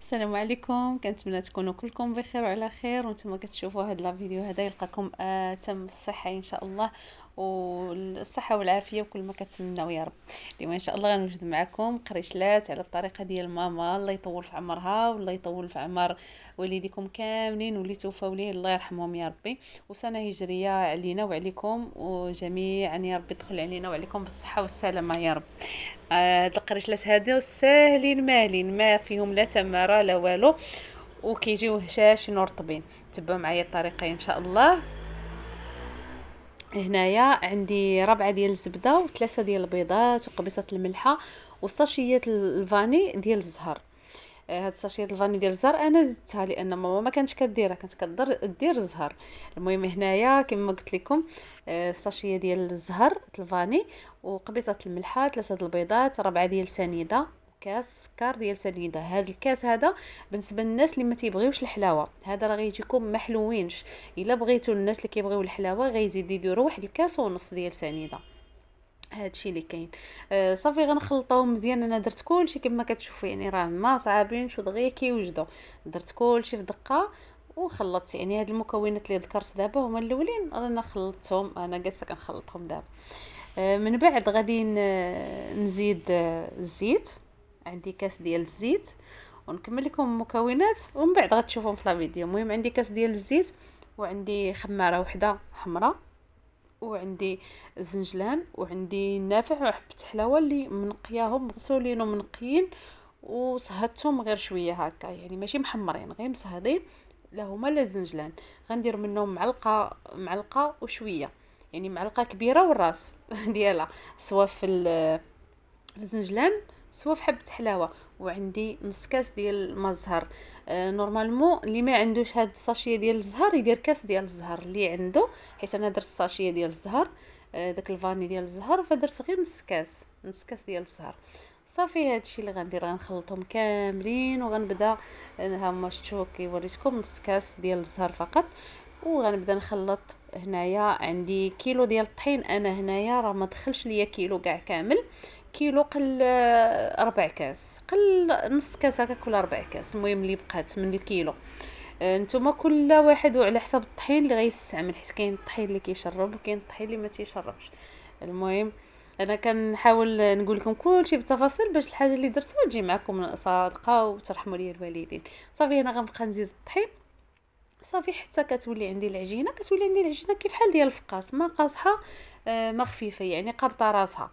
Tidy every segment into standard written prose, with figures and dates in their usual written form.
السلام عليكم، كنتمنى تكونوا كلكم بخير وعلى خير. وانتم كتشوفوا هذا الفيديو هذا يلقاكم تم الصحه ان شاء الله، والصحه والعافيه وكل ما كتمناو يا رب. اليوم ان شاء الله غنوجد معكم قريشلات على الطريقه ديال ماما، الله يطول في عمرها والله يطول في عمر والديكم كاملين واللي توفاو ليه الله يرحمهم يا ربي. وسنه هجريه علينا وعليكم وجميعا يا رب يدخل علينا وعليكم بالصحه والسلامه يا رب. هاد القريشلات هادو ساهلين ماهلين، ما فيهم لا تماره لا والو، وكيجيو هشاشين ورطبين. تبعوا معايا الطريقه ان شاء الله. هنايا عندي ربعه ديال الزبده وثلاثه ديال البيضات وقبيصه الملحه وساشيه الفاني ديال الزهر. هاد الساشيات الفاني ديال الزهر انا زدتها لان ماما ما كانتش كديرها، كانت دير الزهر. المهم هنايا كما قلت لكم الساشيه ديال الزهر الفاني وقبيصه الملحه، ثلاثه د البيضات، ربعه ديال سنيده، كاس سكر ديال سنيده. هذا الكاس هذا بالنسبه للناس اللي ما تيبغيوش الحلاوه، هذا راه غيجيكم محلوينش. الا بغيتوا الناس اللي كيبغيو الحلاوه غيزيدوا يديروا واحد الكاس ونص ديال سنيده. هادشي اللي كاين. صافي غنخلطوهم مزيان. انا درت كلشي كما كتشوفوا، يعني راه ما صعابينش ودغيا كيوجدوا. درت كلشي في دقه وخلطت، يعني هاد المكونات اللي ذكرت دابا هما الاولين رانا خلطتهم، انا جالسه كنخلطهم دابا. من بعد غادي نزيد الزيت. عندي كاس ديال الزيت ونكمل لكم المكونات ومن بعد غتشوفوهم في الفيديو. المهم عندي كاس ديال الزيت وعندي خماره وحده حمراء وعندي الزنجلان وعندي النافع وحبة حلاوه اللي منقياهم مغسولين ومنقيين وصهدتهم غير شويه هكا، يعني ماشي محمرين غير مصهدين. لا هما لا الزنجلان غندير منهم معلقه وشويه، يعني معلقه كبيره والراس ديالها، سواء في الزنجلان سوا في حبة حلاوة. وعندي نص كاس ديال الماء الزهر. نورمالمون اللي ما عندوش هاد الساشيه ديال الزهر يدير كاس ديال الزهر اللي عنده، حيت انا درت الساشيه ديال الزهر داك الفاني ديال الزهر، فدرت غير نص كاس ديال الزهر. صافي هادشي اللي غندير، غنخلطهم كاملين وغنبدا. ها هما شفتوا كيوريتكم نص كاس ديال الزهر فقط. وغنبدا نخلط. هنايا عندي كيلو ديال الطحين، انا هنايا راه ما دخلش ليا كيلو كاع كامل، كيلو قل ربع كاس، قل نص كاس هكاك ولا ربع كاس، المهم اللي بقات من الكيلو. نتوما كل واحد وعلى حسب الطحين اللي غيستعمل، حيت كاين الطحين اللي كيشرب وكاين الطحين اللي ما تيشربش. المهم انا كنحاول نقول لكم كلشي بالتفاصيل باش الحاجه اللي درتها تجي معكم صادقه وترحموا لي الوالدين. صافي انا غنبقى نزيد الطحين صافي حتى كتولي عندي العجينه، كيف حال ديال الفقاس، ما قاصحه ما خفيفه، يعني قابطه راسها.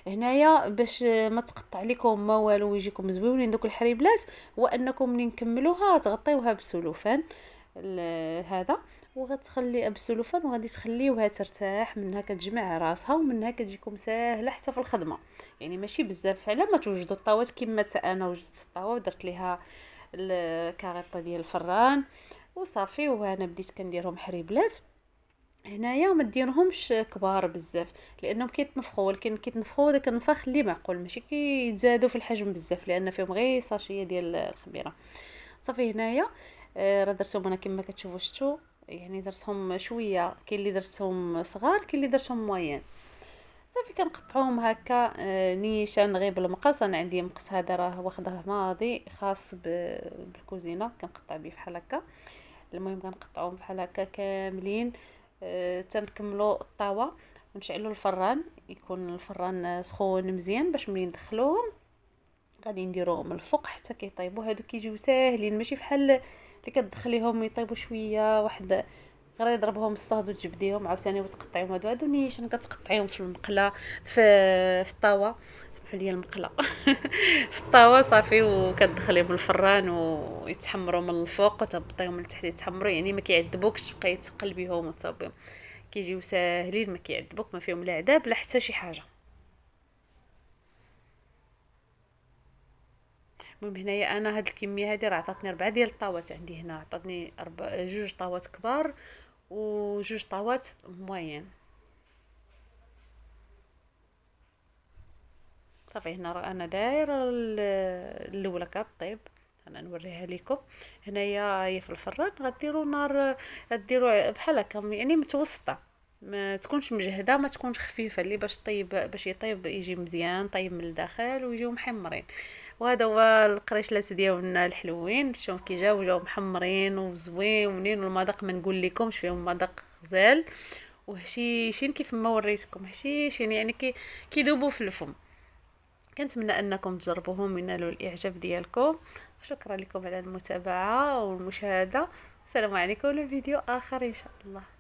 هنايا باش ما تقطع لكم ما والو ويجيكم زويونين دوك الحريبلات، هو انكم ملي نكملوها تغطيوها بسلوفان هذا، وغتخلي بسلوفان وغادي تخليوها ترتاح، منها كتجمع راسها ومنها كتجيكم ساهله حتى في الخدمه. يعني ماشي بزاف على ما توجدوا الطاوات، كما انا وجدت الطاوه ودرت ليها الكاريطه ديال الفران وصافي. وانا بديت كنديرهم حريبلات. هنايا ما ديرهمش كبار بزاف لانهم كيتنفخوا، ولكن كيتنفخوا داك النفخ اللي معقول، ماشي كيتزادوا في الحجم بزاف لان فيهم غير ساشيه ديال الخميره. صافي هنايا راه درتهم انا كما كتشوفوا شفتوا، يعني درتهم شويه، كاين اللي درتهم صغار كاين اللي درتهم موين. صافي كنقطعوهم هكا نيشان غير بالمقص. انا عندي مقص هذا راه واخده ماضي خاص بالكوزينه، كنقطع به بحال هكا. المهم كنقطعوهم بحال هكا كاملين. تنكملوا الطاوه ونشعلوا الفران، يكون الفران سخون مزيان باش ملي ندخلوهم غادي نديروهم الفوق حتى كيطيبوا. هادو كيجيو ساهلين، ماشي بحال اللي كتدخليهم يطيبوا شويه واحد غير يضربهم الصهد وتجبديهم عاوتاني وتقطعيهم. هادو نيشان كتقطعيهم في المقله، في الطاوه، سمحوا لي المقله في الطاوه صافي، وكتدخليهم الفران ويتحمروا من الفوق وتهبطيهم لتحت يتحمروا، يعني ما كيعذبوكش تبقاي تقلبيهم وتصاوبيهم. كيجيو ساهلين، ما كيعذبوك، ما فيهم لا عذاب لا حتى شي حاجه. المهم هنايا انا هاد الكميه هادي راه عطاتني 4 ديال الطاوات، عندي هنا عطاتني جوج طاوات كبار وجوج طاوات موين. صافي هنا راه انا دايره الاولى كطيب، انا نوريها لكم. هنايا هي في الفران غديروا نار، غديروا بحال هكا يعني متوسطه، ما تكونش مجهده، ما تكونش خفيفه، اللي باش طيب باش يطيب يجي مزيان طيب من الداخل ويجيو محمرين. وهذا هو القريشلات ديالنا الحلوين. شوف كي جاو محمرين وزوينين، والمذاق ما نقول لكمش فيهم مذاق غزال وهشيشين كيف ما وريتكم، هشيشين يعني كيذوبوا في الفم. كنتمنى انكم تجربوهم وينالوا الاعجاب ديالكم. شكرا لكم على المتابعه والمشاهده. السلام عليكم، لفيديو اخر ان شاء الله.